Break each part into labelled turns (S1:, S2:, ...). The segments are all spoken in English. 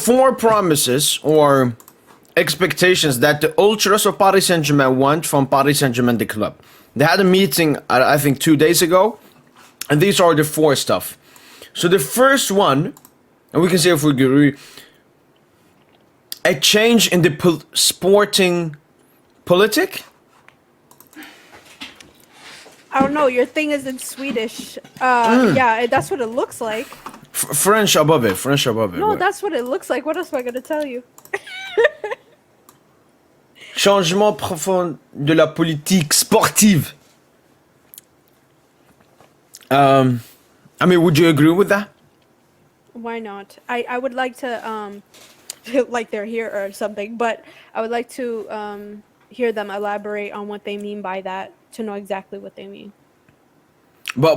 S1: four promises or expectations that the Ultras of Paris Saint-Germain want from Paris Saint-Germain, the club. They had a meeting, I think, 2 days ago, and these are the four stuff. So the first one, and we can see if we agree, a change in the sporting politic.
S2: I don't know. Your thing is in Swedish. Yeah, that's what it looks like.
S1: French above it. French above it.
S2: No, that's what it looks like. What else am I gonna tell you?
S1: Changement profond de la politique sportive. I mean, would you agree with that?
S2: Why not? I would like to like they're here or something, but I would like to hear them elaborate on what they mean by that, to know exactly what they mean.
S1: But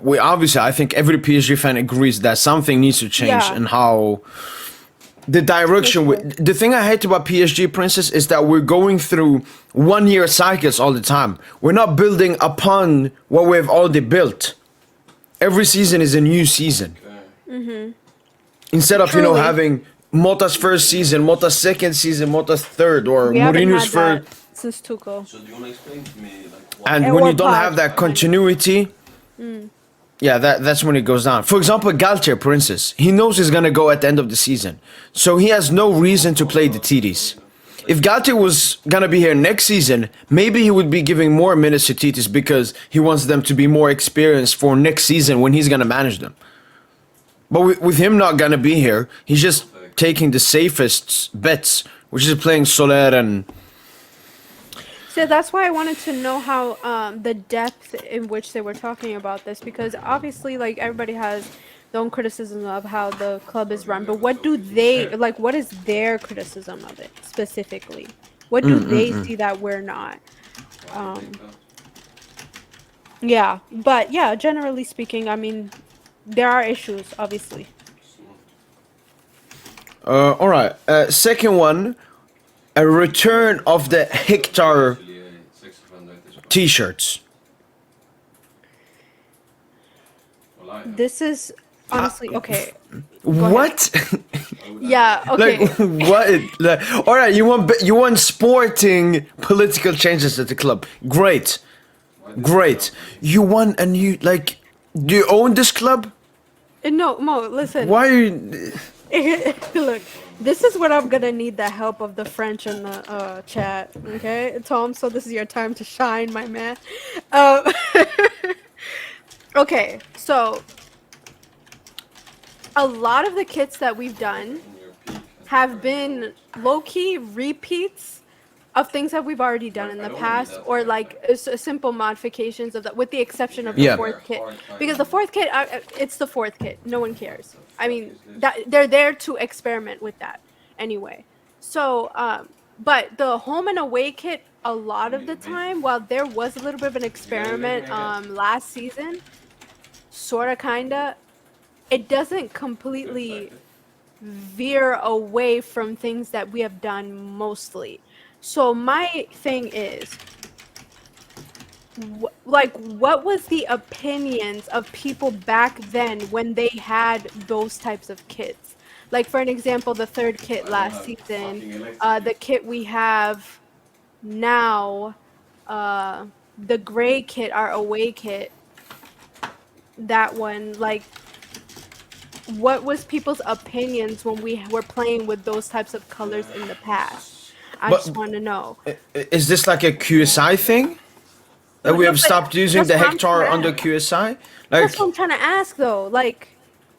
S1: we obviously, I think every PSG fan agrees that something needs to change
S2: Yeah.
S1: in how the direction. The thing I hate about PSG, Princess, is that we're going through 1 year cycles all the time. We're not building upon what we've already built. Every season is a new season. Instead of
S2: Truly.
S1: having Mota's first season, Mota's second season, Mota's third, or
S2: We haven't
S1: Mourinho's
S2: had
S1: first.
S2: that since Tuchel.
S3: So do you want to explain to me like
S1: And
S2: And
S1: when you
S2: what
S1: don't
S2: part?
S1: have that continuity, yeah, that's when it goes down. For example, Galtier, for instance, he knows he's gonna go at the end of the season, so he has no reason to play the TDs. If Galtier was gonna be here next season, maybe he would be giving more minutes to Titis because he wants them to be more experienced for next season when he's gonna manage them. But with him not gonna be here, he's just taking the safest bets, which is playing Soler and.
S2: So that's why I wanted to know how the depth in which they were talking about this, because obviously, like, everybody has their own criticism of how the club is run, but what do they like? What is their criticism of it specifically? What do they see that we're not? Yeah, but yeah, generally speaking, I mean, there are issues, obviously.
S1: All right. Second one, a return of the Hector T-shirts.
S2: This is honestly okay.
S1: What?
S2: Yeah, okay.
S1: Like what? Like, all right, you want sporting political changes at the club? Great, great. You want a new like? Do you own this club?
S2: No, Mo, listen.
S1: Why? Are you,
S2: Look, this is what I'm gonna need the help of the French in the chat. Okay, Tom. So this is your time to shine, my man. Okay, so a lot of the kits that we've done have been low-key repeats of things that we've already done in the past, or like simple modifications of that, with the exception of the
S1: Yeah.
S2: fourth kit. Because the fourth kit, it's the fourth kit. No one cares. I mean, that they're there to experiment with that anyway. So, but the home and away kit, a lot of the time, while there was a little bit of an experiment last season, sorta, kinda, it doesn't completely veer away from things that we have done mostly. So my thing is, like, what was the opinions of people back then when they had those types of kits? Like, for an example, the third kit last season, the kit we have now, the gray kit, our away kit, that one, like, what was people's opinions when we were playing with those types of colors in the past? I just want to know.
S1: is this like a QSI thing? That we
S2: No,
S1: have
S2: but
S1: stopped using
S2: that's
S1: the
S2: what I'm
S1: Hector
S2: trying-
S1: under QSI? Like,
S2: That's what I'm trying to ask, though. Like,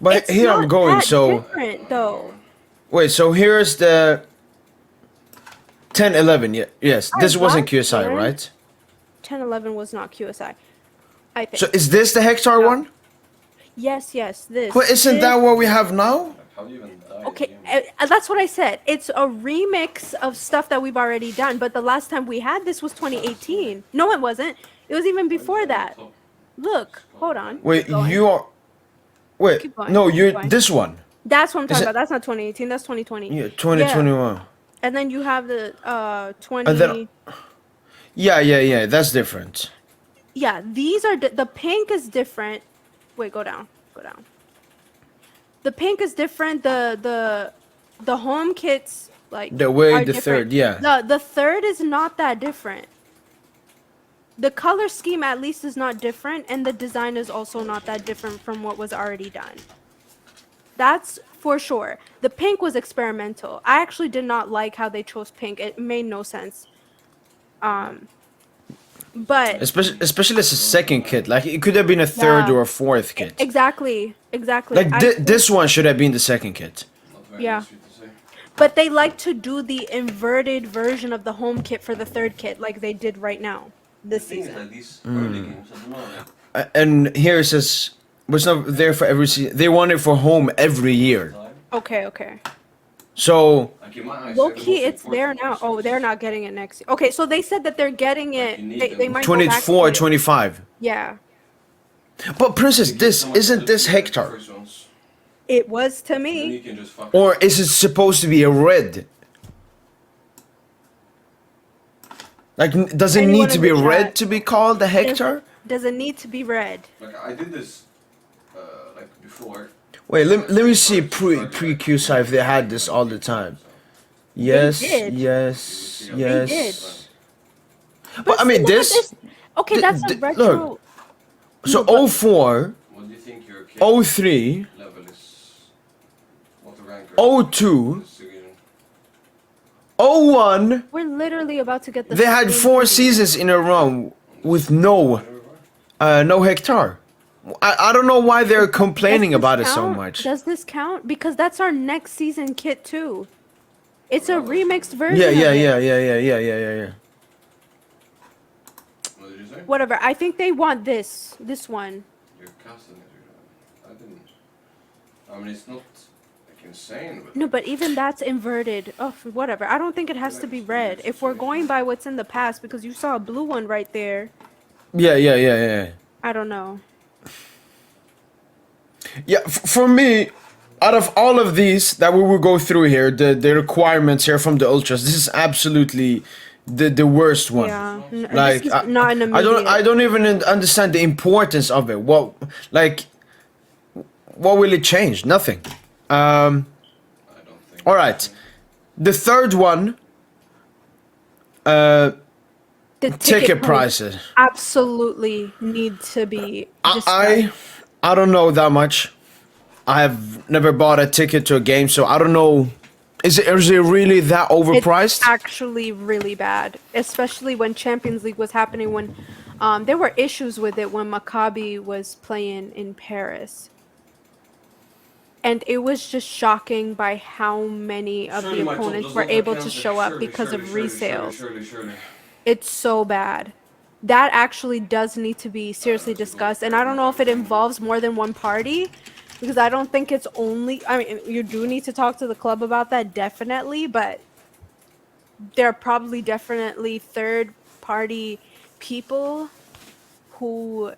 S1: but
S2: it's
S1: here
S2: not
S1: I'm going.
S2: that
S1: So
S2: different, though.
S1: wait. So here's the 10-11. Yeah, yes. This wasn't QSI,
S2: Alright.
S1: right?
S2: 10-11 was not QSI, I think.
S1: So is this the Hector one?
S2: Yes, this.
S1: Well, isn't that what we have now?
S3: how do you even die?
S2: Okay, that's what I said. It's a remix of stuff that we've already done, but the last time we had this was 2018. No, it wasn't. It was even before that. Look, hold on.
S1: Wait,
S2: Keep going.
S1: you are. Wait,
S2: Keep going,
S1: no,
S2: keep
S1: you're
S2: going.
S1: this one.
S2: That's what I'm talking
S1: it-
S2: about. That's not 2018. That's 2020.
S1: Yeah, 2021.
S2: And then you have the 20.
S1: And then, yeah. That's different.
S2: Yeah, these are the pink is different. Wait, go down. The pink is different. The the home kits like
S1: The way
S2: are
S1: the
S2: different.
S1: third, yeah.
S2: The third is not that different. The color scheme at least is not different, and the design is also not that different from what was already done. That's for sure. The pink was experimental. I actually did not like how they chose pink. It made no sense. But
S1: Especially as a second kit. Like it could have been a third
S2: yeah,
S1: or a fourth kit.
S2: exactly.
S1: Like
S2: I
S1: this one should have been the second kit.
S3: Not very
S2: Yeah.
S3: sweet to say.
S2: But they like to do the inverted version of the home kit for the third kit, like they did right now this
S3: The thing is
S2: season.
S3: like these early games, I don't know. Like,
S1: And here it says was not there for every season. They want it for home every year.
S3: time.
S2: Okay.
S1: So
S3: Like in my eyes,
S2: Low
S3: the
S2: key,
S3: most
S2: it's there
S3: important
S2: now.
S3: was
S2: Oh,
S3: this.
S2: they're not getting it next year. Okay, so they said that they're getting it.
S3: you need
S2: They
S3: them.
S2: might go back to
S1: 24,
S2: it.
S1: 25.
S2: Yeah,
S1: But Princess,
S3: You get
S1: this
S3: someone
S1: isn't
S3: to
S1: this
S3: do the
S1: hector.
S3: first ones,
S2: it was to
S3: then you
S2: me.
S3: can just fuck
S1: Or is it supposed to be a red? Like, does it
S2: Anyone
S1: need to
S2: in
S1: be
S2: the
S1: red
S2: chat.
S1: to be called a hector?
S2: Does it need to be red?
S3: Like I did this, like before.
S1: Wait, let me see pre-QSI if they had this all the time. Yes,
S2: did.
S1: yes,
S3: They
S1: yes.
S3: did.
S1: But I mean
S2: see, look at
S1: this.
S2: Okay, that's a
S1: look.
S2: retro.
S1: So
S2: No, but-
S1: 04,
S3: What do you think your kid
S1: 03,
S3: level is? What the rank?
S1: 02,
S3: is again?
S1: 01.
S2: We're literally about to get the.
S1: They had
S2: same
S1: 4
S2: thing.
S1: seasons in a row with no hector. I don't know why they're complaining
S2: Does this
S1: about it so
S2: count?
S1: much.
S2: Does this count? Because that's our next season kit too. It's a remixed version.
S1: Yeah,
S2: of
S1: yeah,
S2: it.
S1: yeah.
S3: What did you say?
S2: Whatever. I think they want this one.
S3: Your cousin is. I didn't. I mean, it's not like insane, but
S2: No, but even that's inverted. Oh, whatever. I don't think it has to be red. If we're going by what's in the past, because you saw a blue one right there.
S1: Yeah.
S2: I don't know.
S1: Yeah, for me, out of all of these that we will go through here, the requirements here from the ultras, this is absolutely the worst one.
S2: Yeah.
S1: Like
S2: This is not an
S1: I
S2: immediate.
S1: don't even understand the importance of it. What will it change? Nothing.
S3: I don't think.
S1: All right. The third one,
S2: The
S1: ticket prices.
S2: absolutely need to be described.
S1: I don't know that much. I have never bought a ticket to a game, so I don't know. Is it really that overpriced?
S2: It's actually really bad, especially when Champions League was happening. When there were issues with it when Maccabi was playing in Paris, and it was just shocking by how many of
S3: Surely
S2: the
S3: my top
S2: opponents
S3: does
S2: were
S3: not
S2: able
S3: account
S2: to
S3: for-
S2: show up
S3: surely,
S2: because of
S3: surely,
S2: resales.
S3: Surely.
S2: It's so bad. That actually does need to be seriously discussed, and I don't know if it involves more than one party, because I don't think it's only. I mean, you do need to talk to the club about that, definitely, but there are probably definitely third-party people who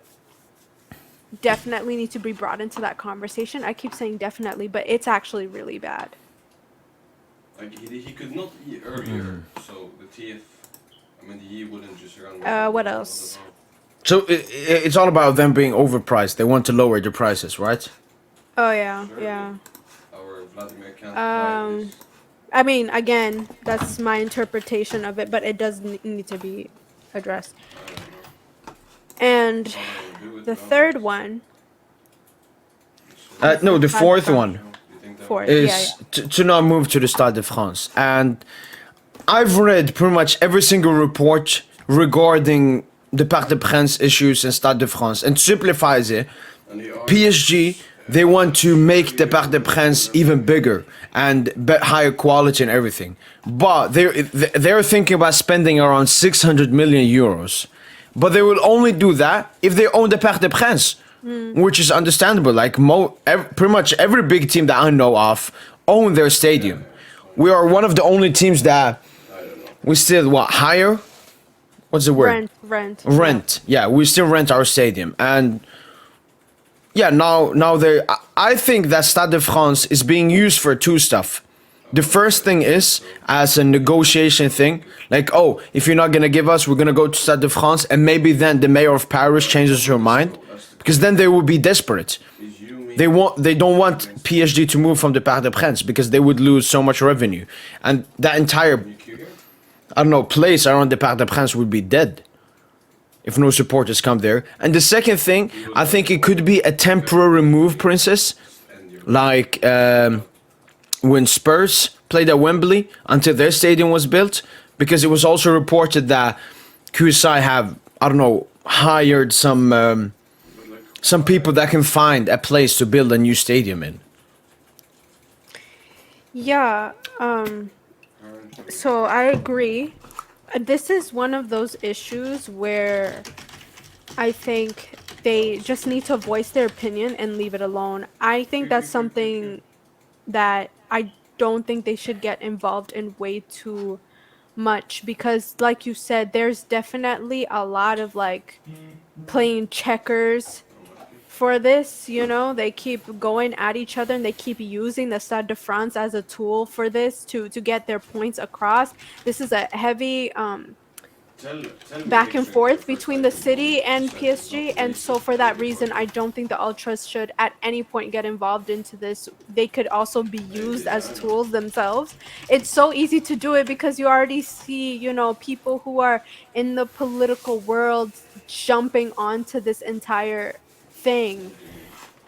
S2: definitely need to be brought into that conversation. I keep saying definitely, but it's actually really bad.
S3: Like he could not eat earlier, so the TF. I mean, the E wouldn't just run.
S2: What else?
S1: So it's all about them being overpriced. They want to lower the prices, right?
S2: Oh yeah.
S3: Our Vladimir can't
S2: I mean, again, that's my interpretation of it, but it does need to be addressed. And the third one,
S1: No, the fourth one
S2: fourth,
S1: is to not move to the Stade de France. And I've read pretty much every single report regarding the Parc des Princes issues in Stade de France. And to simplify it, PSG, they want to make the Parc des Princes even bigger and higher quality and everything. But they're thinking about spending around 600 million euros. But they will only do that if they own the Parc des Princes, which is understandable. Like pretty much every big team that I know of own their stadium. We are one of the only teams that we still hire. What's the word?
S2: Rent.
S1: Yeah, we still rent our stadium, and yeah, now they. I think that Stade de France is being used for two stuff. The first thing is as a negotiation thing, like, oh, if you're not gonna give us, we're gonna go to Stade de France, and maybe then the mayor of Paris changes her mind, because then they will be desperate. They don't want PSG to move from the Parc des Princes because they would lose so much revenue, and that entire, I don't know, place around the Parc des Princes would be dead if no supporters come there. And the second thing, I think it could be a temporary move, Princess, like when Spurs played at Wembley until their stadium was built, because it was also reported that QSI have, I don't know, hired some people that can find a place to build a new stadium in.
S2: Yeah, so I agree. This is one of those issues where I think they just need to voice their opinion and leave it alone. I think that's something that I don't think they should get involved in way too much, because like you said, there's definitely a lot of like playing checkers for this, you know. They keep going at each other and they keep using the Stade de France as a tool for this to get their points across. This is a heavy back and forth between the city and PSG, and so for that reason I don't think the Ultras should at any point get involved into this. They could also be used as tools themselves. It's so easy to do it because you already see, you know, people who are in the political world jumping onto this entire thing,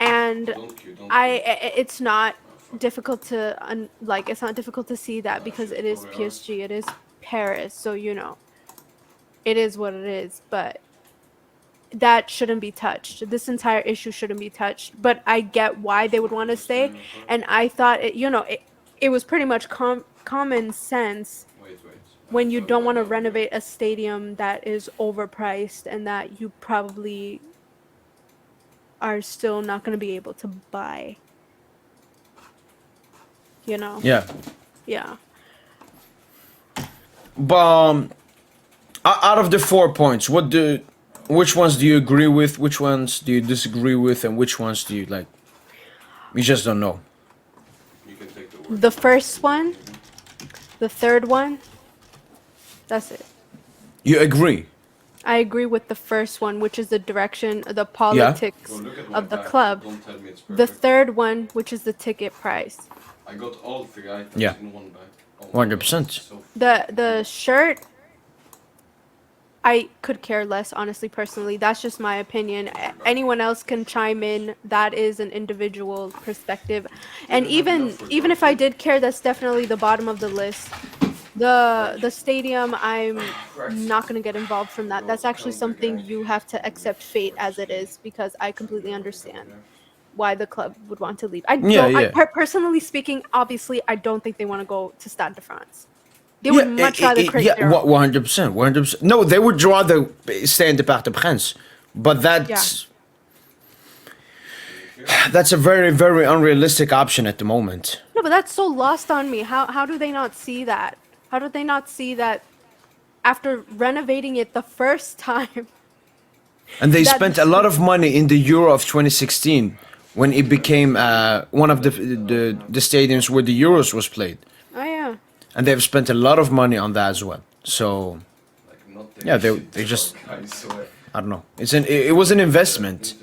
S2: and it's not difficult to it's not difficult to see that, because it is PSG, it is Paris, so you know, it is what it is. But that shouldn't be touched. This entire issue shouldn't be touched. But I get why they would want to stay, and I thought it was pretty much common sense when you don't want to renovate a stadium that is overpriced and that you probably are still not going to be able to buy. You know?
S1: Yeah.
S2: Yeah.
S1: But out of the 4 points, which ones do you agree with? Which ones do you disagree with? And which ones do you like? You just don't know.
S3: You can take the word.
S2: The first one, the third one, that's it.
S1: You agree?
S2: I agree with the first one, which is the direction, the politics
S3: Well, look at my
S2: of the
S3: bag.
S2: club.
S3: Don't tell me it's
S2: The
S3: perfect.
S2: third one, which is the ticket price.
S3: I got all 3 items
S1: Yeah.
S3: in one bag. Oh my
S1: 100%.
S3: God, so
S2: The shirt, I could care less, honestly, personally. That's just my opinion. Anyone else can chime in. That is an individual perspective. And even if I did care, that's definitely the bottom of the list. The stadium, I'm not going to get involved from that. That's actually something you have to accept fate as it is, because I completely understand why the club would want to leave. Personally speaking, obviously, I don't think they want to go to Stade de France. They would much rather create their own.
S1: 100%, 100%. No, they would rather stay in the Parc des Princes, but that's a very, very unrealistic option at the moment.
S2: No, but that's so lost on me. How do they not see that? How do they not see that after renovating it the first time?
S1: And they
S2: That-
S1: spent a lot of money in the Euro of 2016 when it became one of the stadiums where the Euros was played.
S2: Oh yeah.
S1: And they've spent a lot of money on that as well. So,
S3: like not
S1: yeah, they just, I don't know. It was an investment.